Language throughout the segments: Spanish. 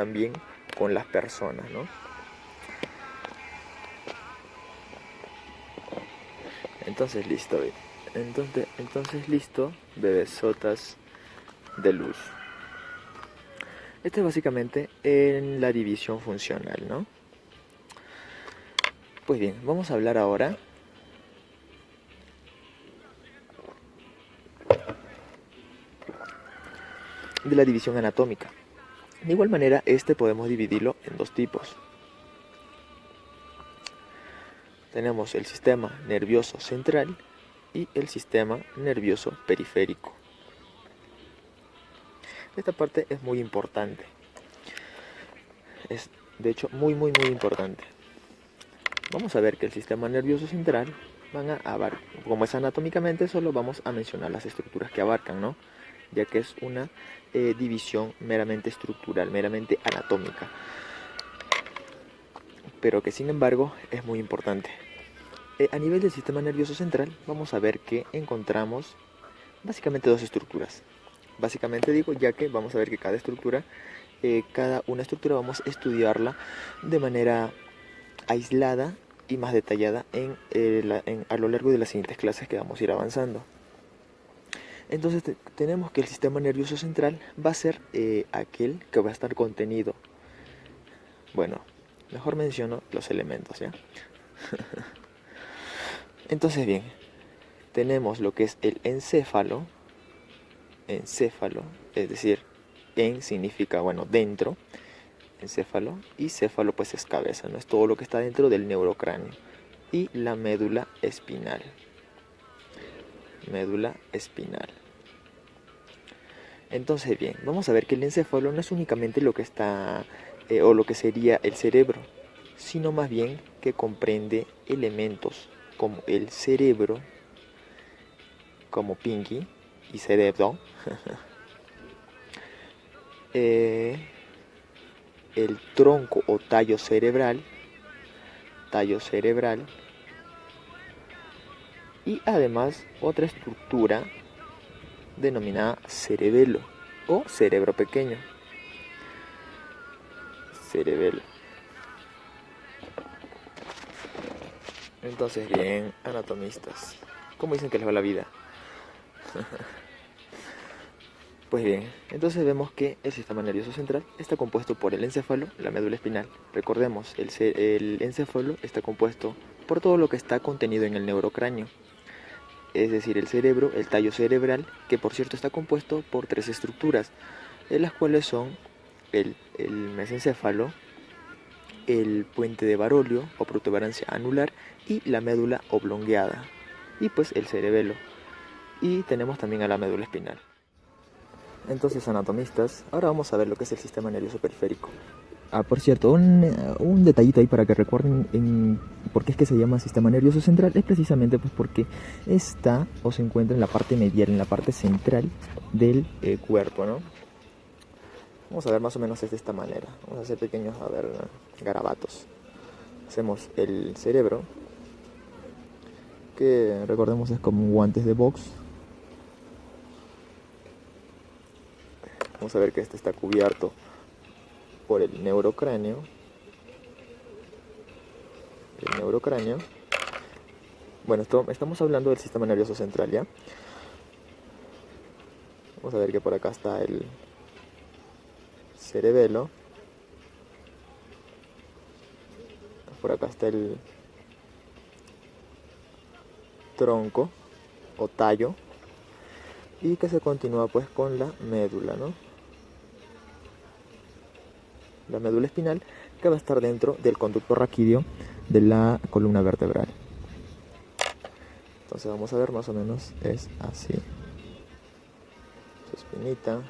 también con las personas, ¿no? Entonces listo, listo, bebesotas de luz. Esto es básicamente en la división funcional, ¿no? Pues bien, vamos a hablar ahora de la división anatómica. De igual manera, podemos dividirlo en dos tipos. Tenemos el sistema nervioso central y el sistema nervioso periférico. Esta parte es muy importante. Es de hecho muy importante. Vamos a ver que el sistema nervioso central como es anatómicamente, solo vamos a mencionar las estructuras que abarcan, ¿no? Ya que es una división meramente estructural, meramente anatómica, pero que sin embargo es muy importante. A nivel del sistema nervioso central, vamos a ver que encontramos básicamente dos estructuras. Básicamente digo, ya que vamos a ver que cada una estructura vamos a estudiarla de manera aislada y más detallada a lo largo de las siguientes clases que vamos a ir avanzando. Entonces tenemos que el sistema nervioso central va a ser aquel que va a estar contenido. Bueno, mejor menciono los elementos, ¿ya? Entonces bien, tenemos lo que es el encéfalo, es decir, en significa, bueno, dentro, encéfalo, y céfalo pues es cabeza, no es todo lo que está dentro del neurocráneo, y la médula espinal. Entonces bien, vamos a ver que el encéfalo no es únicamente lo que está o lo que sería el cerebro, sino más bien que comprende elementos como el cerebro, como Pinky y cerebro, el tronco o tallo cerebral, y además otra estructura denominada cerebelo o cerebro pequeño. Entonces bien, anatomistas, ¿cómo dicen que les va la vida? Pues bien, entonces vemos que el sistema nervioso central está compuesto por el encéfalo, la médula espinal. Recordemos, el encéfalo está compuesto por todo lo que está contenido en el neurocráneo, es decir, el cerebro, el tallo cerebral, que por cierto está compuesto por tres estructuras, de las cuales son el mesencéfalo, el puente de Barolio o protuberancia anular y la médula oblongueada, y pues el cerebelo. Y tenemos también a la médula espinal. Entonces, anatomistas, ahora vamos a ver lo que es el sistema nervioso periférico. Por cierto, un detallito ahí para que recuerden por qué es que se llama sistema nervioso central. Es precisamente pues porque está o se encuentra en la parte medial, en la parte central del cuerpo, ¿no? Vamos a ver más o menos es de esta manera. Vamos a hacer pequeños, garabatos. Hacemos el cerebro, que recordemos es como guantes de box. Vamos a ver que este está cubierto por el neurocráneo. Bueno, estamos hablando del sistema nervioso central, ¿ya? Vamos a ver que por acá está el cerebelo. Por acá está el tronco o tallo. Y que se continúa pues con la médula, ¿no? La médula espinal, que va a estar dentro del conducto raquídeo de la columna vertebral. Entonces vamos a ver más o menos es así. Su espinita.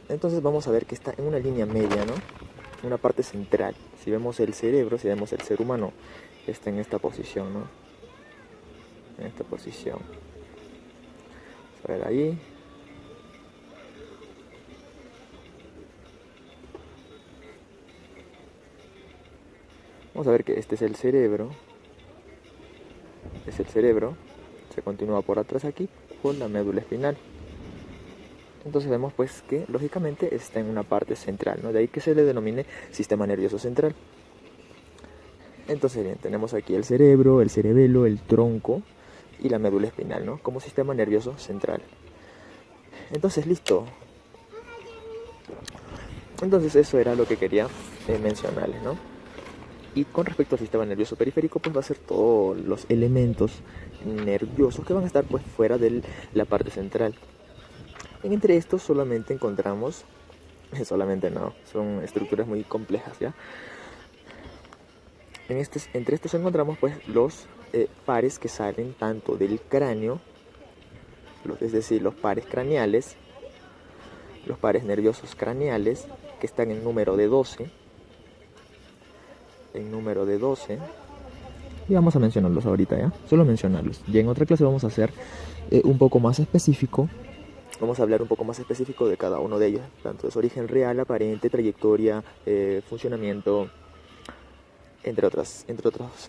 Entonces vamos a ver que está en una línea media, ¿no? Una parte central. Si vemos el cerebro, si vemos el ser humano, está en esta posición, ¿no? En esta posición. Vamos a ver ahí. Vamos a ver que este es el cerebro. Se continúa por atrás aquí con la médula espinal. Entonces vemos pues que lógicamente está en una parte central, ¿no? De ahí que se le denomine sistema nervioso central. Entonces bien, tenemos aquí el cerebro, el cerebelo, el tronco y la médula espinal, ¿no? Como sistema nervioso central. Entonces listo. Entonces eso era lo que quería mencionarles, ¿no? Y con respecto al sistema nervioso periférico, pues va a ser todos los elementos nerviosos que van a estar pues fuera de la parte central. Y entre estos solamente encontramos, solamente no, son estructuras muy complejas, ¿ya? Entre estos encontramos pues los pares que salen tanto del cráneo, es decir, los pares craneales, los pares nerviosos craneales, que están en número de 12, y vamos a mencionarlos ahorita, ¿ya? Solo mencionarlos. Y en otra clase vamos a hacer un poco más específico. Vamos a hablar un poco más específico de cada uno de ellos, tanto de su origen real, aparente, trayectoria, funcionamiento, entre otros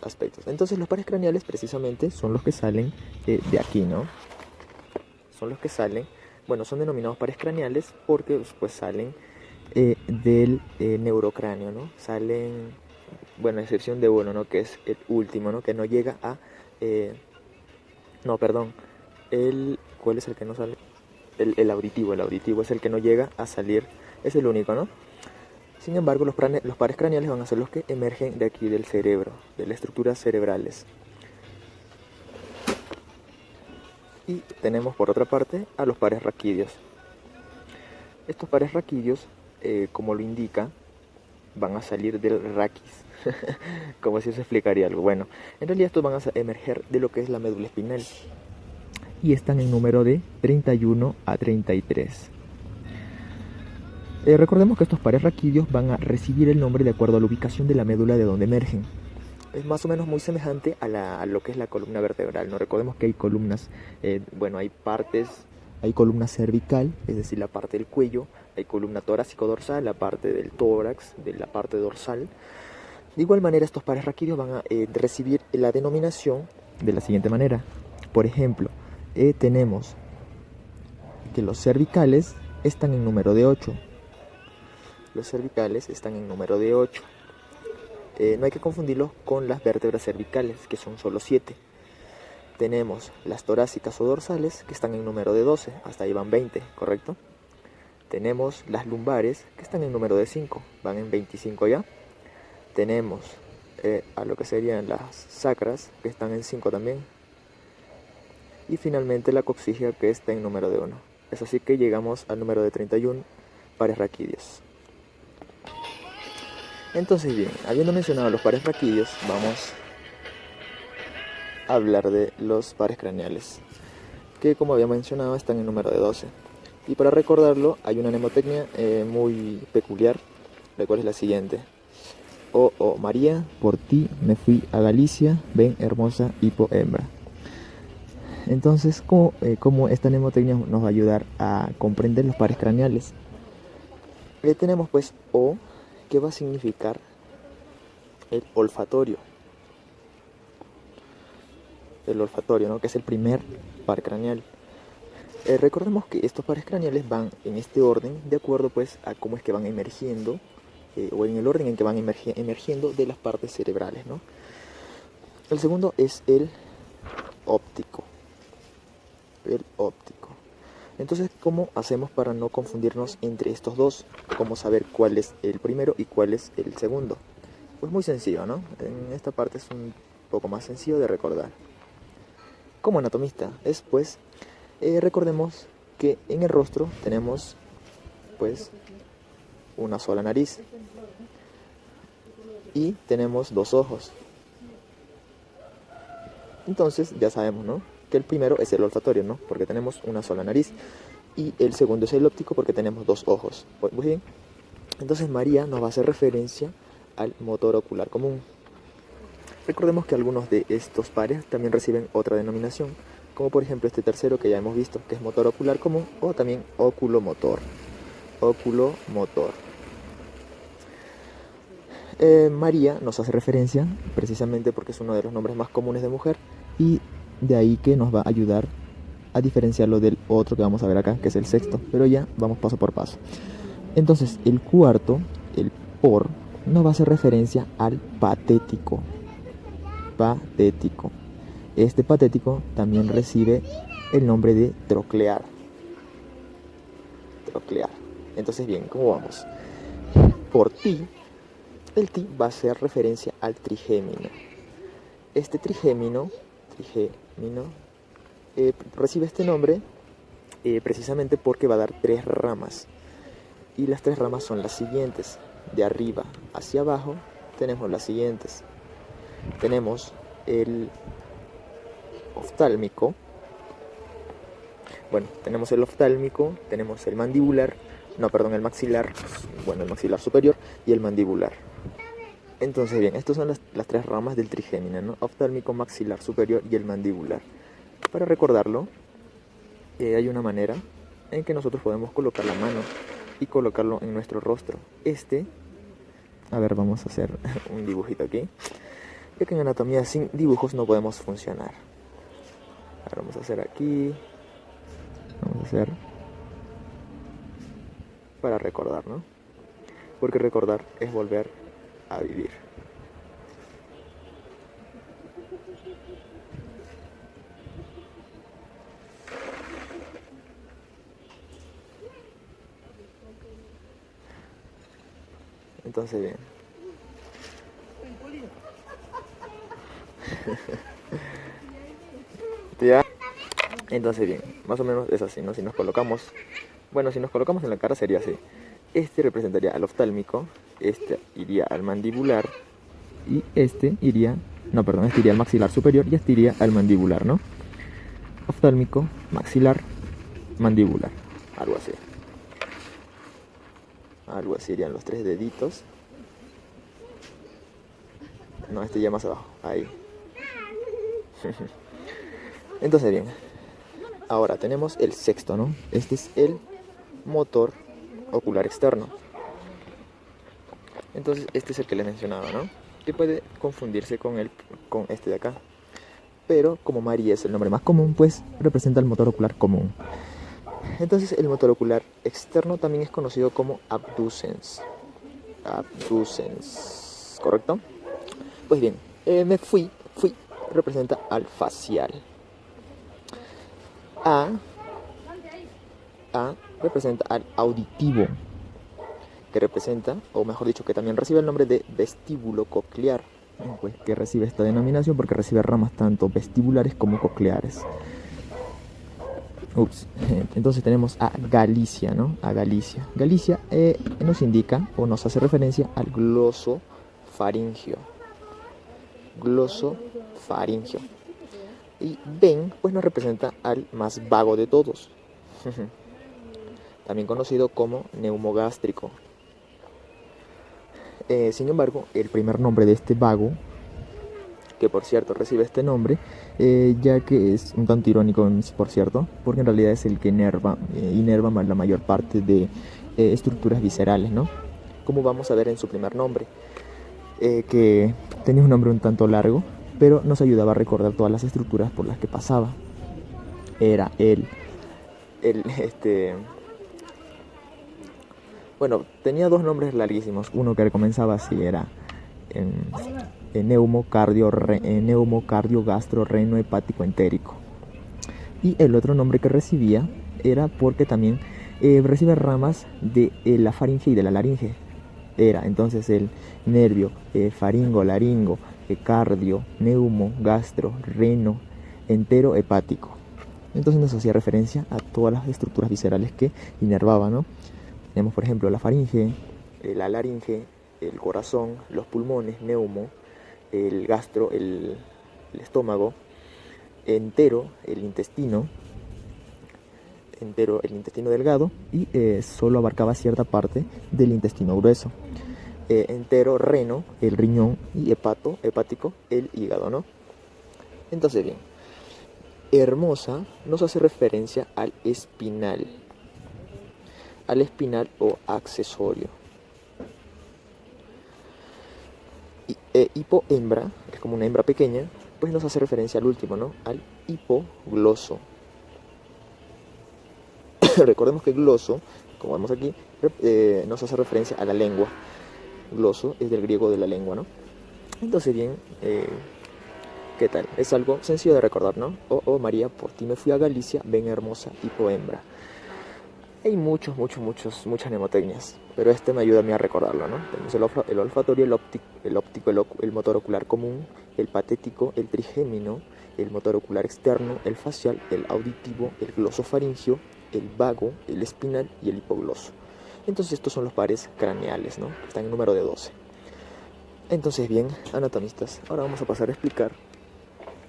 aspectos. Entonces los pares craneales precisamente son los que salen de aquí, ¿no? Son los que salen, bueno, son denominados pares craneales porque pues salen del neurocráneo, ¿no? Salen, bueno, a excepción de uno, ¿no? Que es el último, ¿no? Que no llega a... no, perdón. ¿Cuál es el que no sale? El auditivo es el que no llega a salir, es el único, ¿no? Sin embargo, los pares craneales van a ser los que emergen de aquí del cerebro, de las estructuras cerebrales. Y tenemos por otra parte a los pares raquídeos. Estos pares raquídeos, como lo indica, van a salir del raquis. Como si eso explicaría algo. Bueno, en realidad estos van a emerger de lo que es la médula espinal. Y están en número de 31 a 33. Recordemos que estos pares raquídeos van a recibir el nombre de acuerdo a la ubicación de la médula de donde emergen. Es más o menos muy semejante a lo que es la columna vertebral, ¿no? Recordemos que hay columnas, hay columna cervical, es decir, la parte del cuello, hay columna torácico-dorsal, la parte del tórax, de la parte dorsal. De igual manera, estos pares raquídeos van a recibir la denominación de la siguiente manera. Por ejemplo, tenemos que los cervicales están en número de 8. Los cervicales están en número de 8. No hay que confundirlos con las vértebras cervicales, que son solo 7. Tenemos las torácicas o dorsales, que están en número de 12, hasta ahí van 20, ¿correcto? Tenemos las lumbares, que están en número de 5, van en 25 ya. Tenemos a lo que serían las sacras, que están en 5 también. Y finalmente la coxigia, que está en número de 1. Es así que llegamos al número de 31 pares raquídeos. Entonces bien, habiendo mencionado los pares raquídeos, vamos a hablar de los pares craneales, que como había mencionado están en número de 12. Y para recordarlo hay una mnemotecnia muy peculiar, la cual es la siguiente. Oh María, por ti me fui a Galicia, ven hermosa hipo hembra. Entonces, ¿cómo esta mnemotecnia nos va a ayudar a comprender los pares craneales? Tenemos pues O, que va a significar el olfatorio. El olfatorio, ¿no? Que es el primer par craneal. Recordemos que estos pares craneales van en este orden de acuerdo pues a cómo es que van emergiendo o en el orden en que van emergiendo de las partes cerebrales, ¿no? El segundo es el óptico. El óptico. Entonces, ¿cómo hacemos para no confundirnos entre estos dos? ¿Cómo saber cuál es el primero y cuál es el segundo? Pues muy sencillo, ¿no? En esta parte es un poco más sencillo de recordar. Como anatomista, recordemos que en el rostro tenemos pues una sola nariz y tenemos dos ojos. Entonces ya sabemos, ¿no? Que el primero es el olfatorio, ¿no? Porque tenemos una sola nariz. Y el segundo es el óptico porque tenemos dos ojos. Muy bien. Entonces María nos va a hacer referencia al motor ocular común. Recordemos que algunos de estos pares también reciben otra denominación, como por ejemplo este tercero que ya hemos visto, que es motor ocular común, o también oculomotor. Oculomotor. María nos hace referencia precisamente porque es uno de los nombres más comunes de mujer y de ahí que nos va a ayudar a diferenciarlo del otro que vamos a ver acá, que es el sexto, pero ya vamos paso por paso. Entonces, el cuarto, el por, nos va a hacer referencia al patético. Patético. Este patético también recibe el nombre de troclear. Troclear. Entonces, bien, ¿cómo vamos? Por ti, el ti va a hacer referencia al trigémino. Este trigémino recibe este nombre precisamente porque va a dar 3 ramas. Y las 3 ramas son las siguientes. De arriba hacia abajo tenemos las siguientes. Tenemos el oftálmico. Bueno, tenemos el oftálmico, tenemos el mandibular, el maxilar, el maxilar superior y el mandibular. Entonces, bien, estas son las 3 ramas del trigémino, ¿no? Oftálmico, maxilar superior y el mandibular. Para recordarlo, hay una manera en que nosotros podemos colocar la mano y colocarlo en nuestro rostro. A ver, vamos a hacer un dibujito aquí, ya que en anatomía sin dibujos no podemos funcionar. Ahora vamos a hacer aquí, vamos a hacer para recordar, ¿no? Porque recordar es volver a vivir. Entonces, bien. ¿Ya? Entonces, bien, más o menos es así, ¿no? Si nos colocamos en la cara sería así. Este representaría al oftálmico, este iría al mandibular y este iría al maxilar superior y este iría al mandibular, ¿no? Oftálmico, maxilar, mandibular, algo así. Algo así irían los 3 deditos. No, este ya más abajo, ahí. Entonces, bien, ahora tenemos el sexto, ¿no? Este es el motor ocular externo. Entonces, este es el que les mencionaba, ¿no? Que puede confundirse con este de acá. Pero como María es el nombre más común, pues representa el motor ocular común. Entonces, el motor ocular externo también es conocido como abducens. Abducens, ¿correcto? Pues bien, fui representa al facial. A representa al auditivo, que representa, o mejor dicho, que también recibe el nombre de vestíbulo coclear, pues que recibe esta denominación porque recibe ramas tanto vestibulares como cocleares. Entonces tenemos a Galicia, ¿no? A Galicia. Galicia nos indica o nos hace referencia al glosofaringio. Glosofaringio. Y Ben, pues nos representa al más vago de todos. También conocido como neumogástrico. Sin embargo, el primer nombre de este vago, que por cierto recibe este nombre, ya que es un tanto irónico, por cierto, porque en realidad es el que inerva la mayor parte de estructuras viscerales, ¿no? Como vamos a ver en su primer nombre, que tenía un nombre un tanto largo, pero nos ayudaba a recordar todas las estructuras por las que pasaba. Era bueno, tenía 2 nombres larguísimos. Uno que comenzaba así, era neumocardio gastro reno hepático entérico. Y el otro nombre que recibía era porque también recibe ramas de la faringe y de la laringe. Era entonces el nervio faringo, laringo, cardio, neumo, gastro, reno, entero, hepático. Entonces nos hacía referencia a todas las estructuras viscerales que inervaba, ¿no? Tenemos, por ejemplo, la faringe, la laringe, el corazón, los pulmones, neumo, el gastro, el estómago, entero, el intestino delgado y solo abarcaba cierta parte del intestino grueso. Entero, reno, el riñón y hepático, el hígado, ¿no? Entonces, bien, hermosa nos hace referencia al espinal o accesorio. Hipohembra, es como una hembra pequeña, pues nos hace referencia al último, ¿no? Al hipogloso. Recordemos que gloso, como vemos aquí, nos hace referencia a la lengua. Gloso es del griego de la lengua, ¿no? Entonces bien, ¿qué tal? Es algo sencillo de recordar, ¿no? Oh María, por ti me fui a Galicia, ven hermosa y pohembra. Hay muchas mnemotecnias, pero este me ayuda a mí a recordarlo, ¿no? Tenemos el olfatorio, el motor ocular común, el patético, el trigémino, el motor ocular externo, el facial, el auditivo, el glosofaringio, el vago, el espinal y el hipogloso. Entonces estos son los pares craneales, ¿no? Están en número de 12. Entonces bien, anatomistas, ahora vamos a pasar a explicar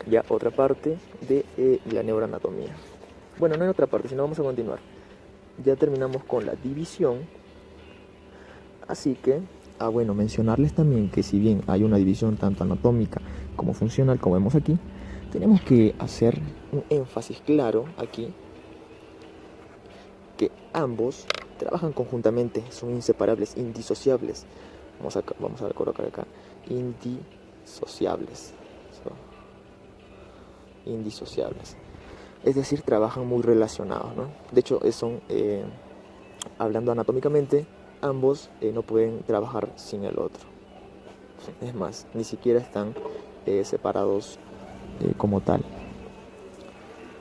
ya otra parte de la neuroanatomía. Bueno, no en otra parte, sino vamos a continuar. Ya terminamos con la división, así que, bueno, mencionarles también que si bien hay una división tanto anatómica como funcional, como vemos aquí, tenemos que hacer un énfasis claro aquí, que ambos trabajan conjuntamente, son inseparables, indisociables. Vamos a colocar acá, indisociables, indisociables. Es decir, trabajan muy relacionados, ¿no? De hecho, hablando anatómicamente, ambos no pueden trabajar sin el otro. Es más, ni siquiera están separados como tal.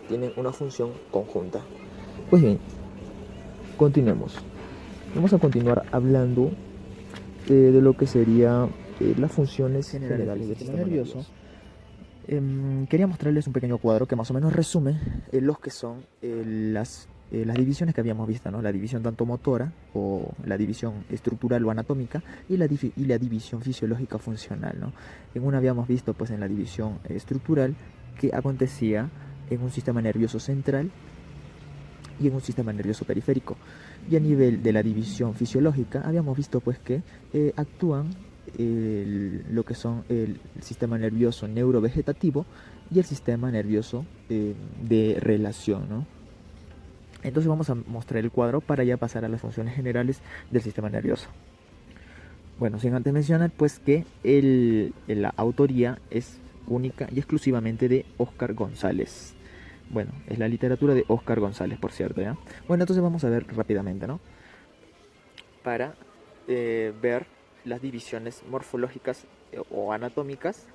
Tienen una función conjunta. Pues bien, continuemos. Vamos a continuar hablando de lo que sería las funciones generales del sistema nervioso. Quería mostrarles un pequeño cuadro que más o menos resume los que son las divisiones que habíamos visto, ¿no? La división tanto motora o la división estructural o anatómica y la división fisiológica funcional, ¿no? En una habíamos visto pues en la división estructural que acontecía en un sistema nervioso central y en un sistema nervioso periférico. Y a nivel de la división fisiológica habíamos visto pues que actúan lo que son el sistema nervioso neurovegetativo y el sistema nervioso de relación, ¿no? Entonces vamos a mostrar el cuadro para ya pasar a las funciones generales del sistema nervioso. Bueno, sin antes mencionar pues que la autoría es única y exclusivamente de Óscar González. Bueno, es la literatura de Óscar González, por cierto, ¿ya? Bueno, entonces vamos a ver rápidamente, ¿no? Para ver las divisiones morfológicas o anatómicas,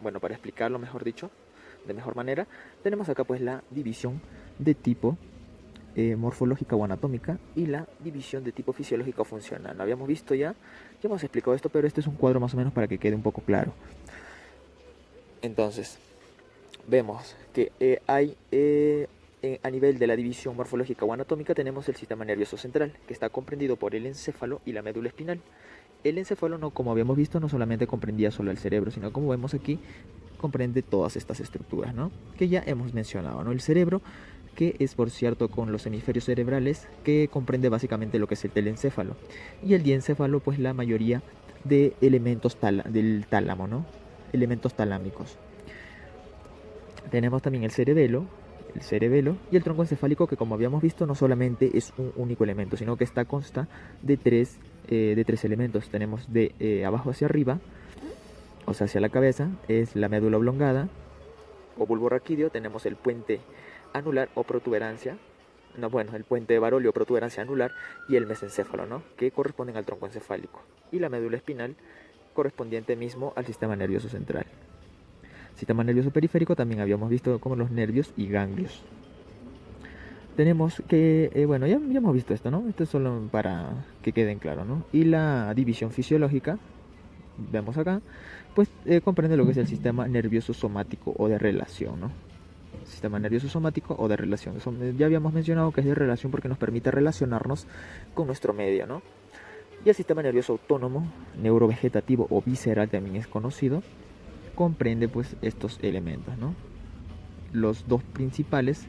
bueno, para explicarlo mejor dicho, de mejor manera, tenemos acá pues la división de tipo morfológica o anatómica y la división de tipo fisiológico o funcional. Lo habíamos visto ya hemos explicado esto, pero este es un cuadro más o menos para que quede un poco claro. Entonces, vemos que a nivel de la división morfológica o anatómica tenemos el sistema nervioso central, que está comprendido por el encéfalo y la médula espinal. El encéfalo, no, como habíamos visto, no solamente comprendía solo el cerebro, sino como vemos aquí, comprende todas estas estructuras, ¿no? Que ya hemos mencionado, ¿no? El cerebro, que es por cierto con los hemisferios cerebrales, que comprende básicamente lo que es el telencéfalo. Y el diencéfalo, pues la mayoría de elementos del tálamo, ¿no? Elementos talámicos. Tenemos también el cerebelo y el tronco encefálico, que como habíamos visto no solamente es un único elemento, sino que consta de tres elementos. Tenemos de abajo hacia arriba, o sea hacia la cabeza, es la médula oblongada o bulbo raquídeo. Tenemos el puente anular o protuberancia, el puente Barolio o protuberancia anular, y el mesencéfalo, ¿no? Que corresponden al tronco encefálico, y la médula espinal correspondiente mismo al sistema nervioso central. Sistema nervioso periférico también habíamos visto como los nervios y ganglios. Tenemos que, ya hemos visto esto, ¿no? Esto es solo para que queden claro, ¿no? Y la división fisiológica, vemos acá, pues comprende lo que es el sistema nervioso somático o de relación, ¿no? Sistema nervioso somático o de relación. Ya habíamos mencionado que es de relación porque nos permite relacionarnos con nuestro medio, ¿no? Y el sistema nervioso autónomo, neurovegetativo o visceral también es conocido, comprende pues estos elementos, ¿no? Los dos principales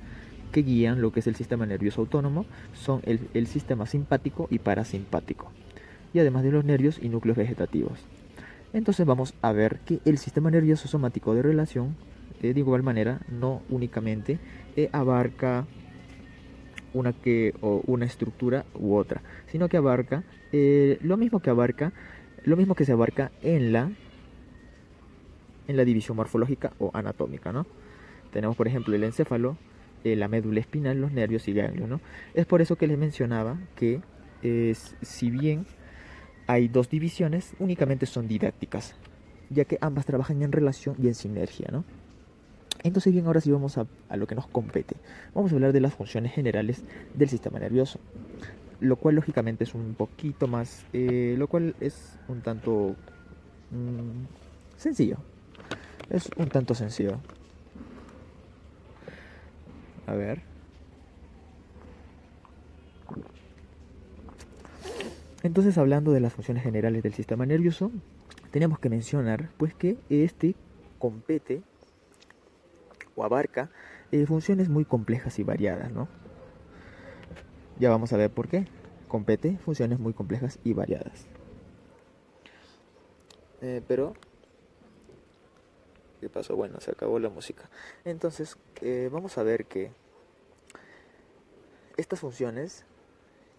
que guían lo que es el sistema nervioso autónomo son el sistema simpático y parasimpático, y además de los nervios y núcleos vegetativos. Entonces vamos a ver que el sistema nervioso somático de relación, de igual manera, no únicamente abarca una estructura u otra, sino que abarca lo mismo que se abarca en la división morfológica o anatómica, ¿no? Tenemos, por ejemplo, el encéfalo, la médula espinal, los nervios y ganglios, ¿no? Es por eso que les mencionaba que si bien hay dos divisiones, únicamente son didácticas, ya que ambas trabajan en relación y en sinergia, ¿no? Entonces bien, ahora sí vamos a lo que nos compete. Vamos a hablar de las funciones generales del sistema nervioso, lo cual lógicamente es un poquito más, lo cual es un tanto sencillo. Es un tanto sencillo. A ver. Entonces, hablando de las funciones generales del sistema nervioso, tenemos que mencionar pues que este compete o abarca funciones muy complejas y variadas, ¿no? Ya vamos a ver por qué. Compete funciones muy complejas y variadas. Pero, ¿qué pasó? Bueno, se acabó la música. Entonces, vamos a ver que estas funciones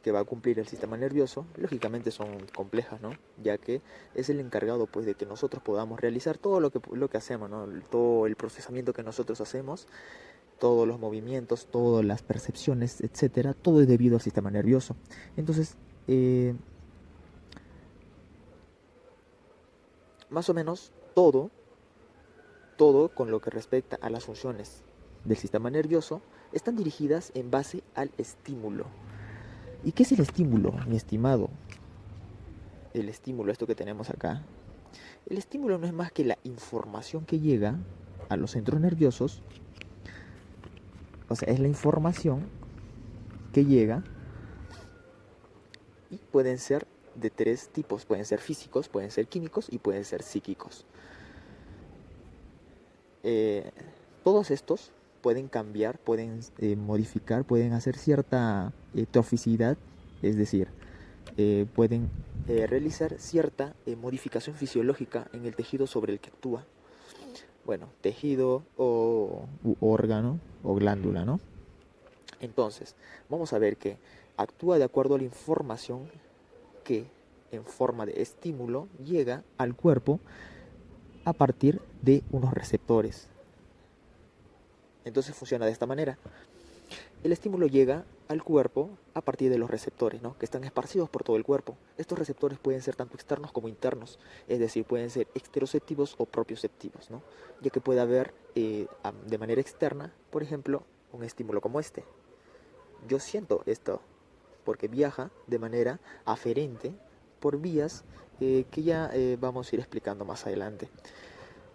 que va a cumplir el sistema nervioso, lógicamente son complejas, ¿no? Ya que es el encargado pues de que nosotros podamos realizar todo lo que hacemos, ¿no? Todo el procesamiento que nosotros hacemos, todos los movimientos, todas las percepciones, etcétera, todo es debido al sistema nervioso. Entonces, más o menos todo con lo que respecta a las funciones del sistema nervioso están dirigidas en base al estímulo. ¿Y qué es el estímulo, mi estimado? El estímulo, esto que tenemos acá. El estímulo no es más que la información que llega a los centros nerviosos, o sea, es la información que llega y pueden ser de tres tipos, pueden ser físicos, pueden ser químicos y pueden ser psíquicos. Eh, Todos estos pueden cambiar, pueden modificar, pueden hacer cierta toxicidad, es decir, pueden realizar cierta modificación fisiológica en el tejido sobre el que actúa. Bueno, tejido o órgano o glándula, ¿no? Entonces, vamos a ver que actúa de acuerdo a la información que en forma de estímulo llega al cuerpo a partir de unos receptores. Entonces funciona de esta manera. El estímulo llega al cuerpo a partir de los receptores, ¿no? Que están esparcidos por todo el cuerpo. Estos receptores pueden ser tanto externos como internos, es decir, pueden ser exteroceptivos o propioceptivos, ¿no? Ya que puede haber de manera externa, por ejemplo, un estímulo como este. Yo siento esto porque viaja de manera aferente por vías que ya vamos a ir explicando más adelante.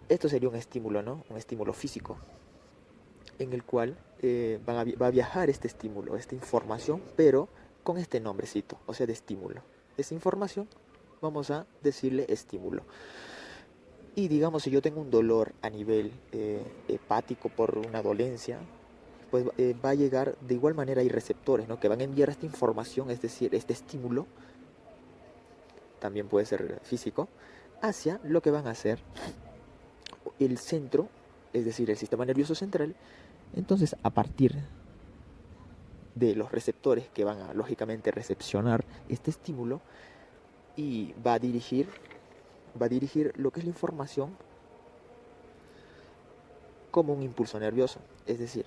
Esto sería un estímulo, ¿no? Un estímulo físico, en el cual va a viajar este estímulo, esta información, pero con este nombrecito, o sea, de estímulo. Esa información vamos a decirle estímulo. Y digamos, si yo tengo un dolor a nivel hepático por una dolencia, pues va a llegar de igual manera, hay receptores, ¿no? Que van a enviar esta información, es decir, este estímulo, también puede ser físico, hacia lo que van a hacer el centro, es decir, el sistema nervioso central. Entonces, a partir de los receptores que van a lógicamente recepcionar este estímulo y va a dirigir lo que es la información como un impulso nervioso. Es decir,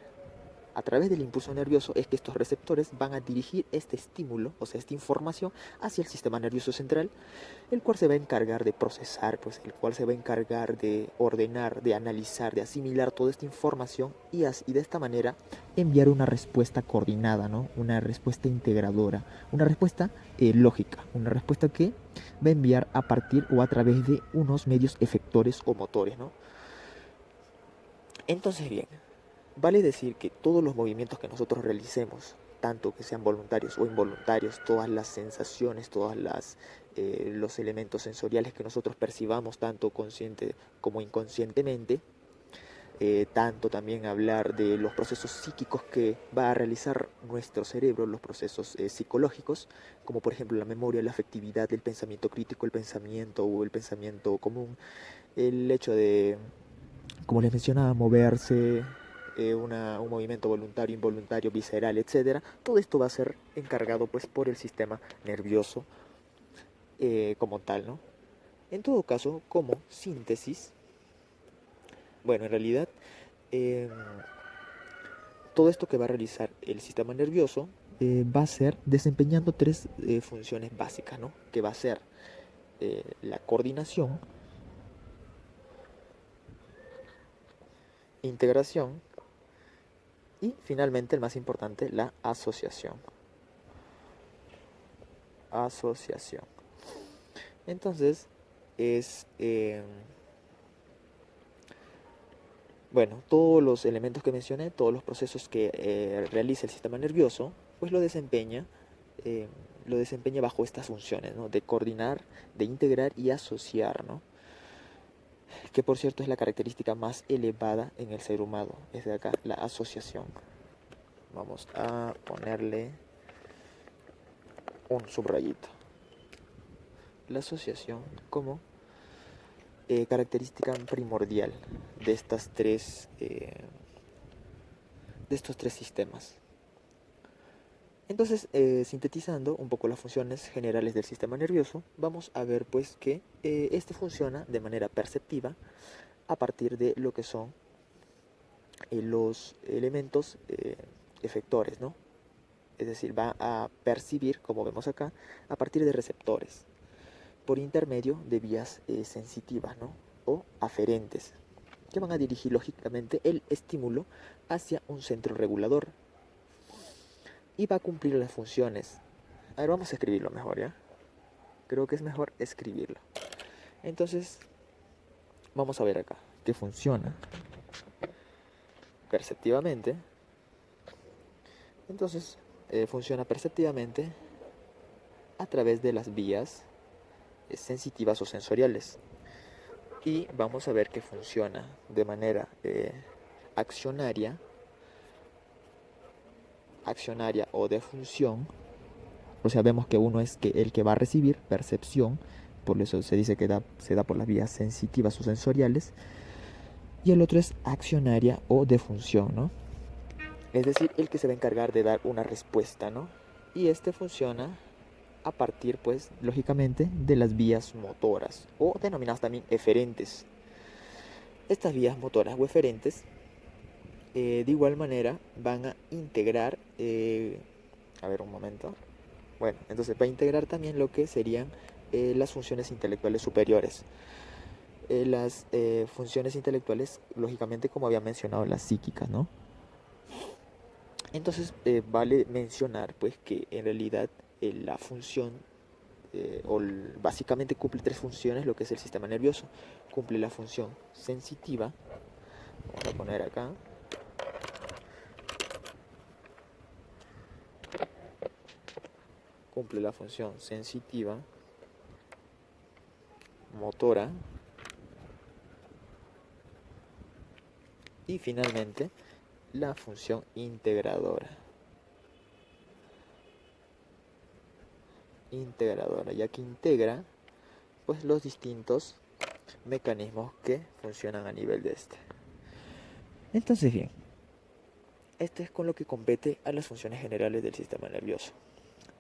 a través del impulso nervioso es que estos receptores van a dirigir este estímulo, o sea, esta información, hacia el sistema nervioso central, el cual se va a encargar de procesar, pues el cual se va a encargar de ordenar, de analizar, de asimilar toda esta información y de esta manera enviar una respuesta coordinada, ¿no? Una respuesta integradora, una respuesta lógica, una respuesta que va a enviar a partir o a través de unos medios efectores o motores, ¿no? Entonces, bien, vale decir que todos los movimientos que nosotros realicemos, tanto que sean voluntarios o involuntarios, todas las sensaciones, los elementos sensoriales que nosotros percibamos, tanto consciente como inconscientemente, tanto también hablar de los procesos psíquicos que va a realizar nuestro cerebro, los procesos psicológicos, como por ejemplo la memoria, la afectividad, el pensamiento crítico, el pensamiento o el pensamiento común, el hecho de, como les mencionaba, moverse, un movimiento voluntario, involuntario, visceral, etcétera. Todo esto va a ser encargado pues por el sistema nervioso como tal, ¿no? En todo caso, como síntesis, bueno, en realidad, eh, todo esto que va a realizar el sistema nervioso va a ser desempeñando tres funciones básicas, ¿no? Que va a ser la coordinación, integración y finalmente el más importante, la asociación. Asociación. Entonces es bueno, todos los elementos que mencioné, todos los procesos que realiza el sistema nervioso, pues eh, lo desempeña bajo estas funciones, ¿no? De coordinar, de integrar y asociar, ¿no? Que por cierto es la característica más elevada en el ser humano, es de acá, la asociación. Vamos a ponerle un subrayito. La asociación como característica primordial de estos tres sistemas. Entonces, sintetizando un poco las funciones generales del sistema nervioso, vamos a ver pues que este funciona de manera perceptiva a partir de lo que son los elementos efectores, ¿no? Es decir, va a percibir, como vemos acá, a partir de receptores, por intermedio de vías sensitivas, ¿no? O aferentes, que van a dirigir lógicamente el estímulo hacia un centro regulador y va a cumplir las funciones. A ver, vamos a escribirlo mejor, ¿ya? Creo que es mejor escribirlo. Entonces, vamos a ver acá que funciona perceptivamente. Entonces, funciona perceptivamente a través de las vías sensitivas o sensoriales. Y vamos a ver que funciona de manera accionaria o de función. O sea, vemos que uno es el que va a recibir percepción, por eso se dice que se da por las vías sensitivas o sensoriales, y el otro es accionaria o de función, ¿no? Es decir, el que se va a encargar de dar una respuesta, ¿no? Y este funciona a partir, pues, lógicamente, de las vías motoras, o denominadas también eferentes. Estas vías motoras o eferentes, de igual manera, van a integrar, a ver un momento, bueno, entonces va a integrar también lo que serían las funciones intelectuales superiores. Las funciones intelectuales, lógicamente, como había mencionado, las psíquicas, ¿no? Entonces, vale mencionar, pues, que en realidad la función, básicamente cumple tres funciones, lo que es el sistema nervioso. Cumple la función sensitiva, vamos a poner acá, cumple la función sensitiva, motora y finalmente la función integradora. Ya que integra pues los distintos mecanismos que funcionan a nivel de este. Entonces bien, esto es con lo que compete a las funciones generales del sistema nervioso.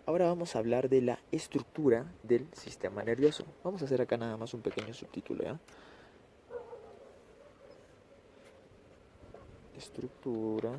Ahora vamos a hablar de la estructura del sistema nervioso. Vamos a hacer acá nada más un pequeño subtítulo, ¿ya? Estructura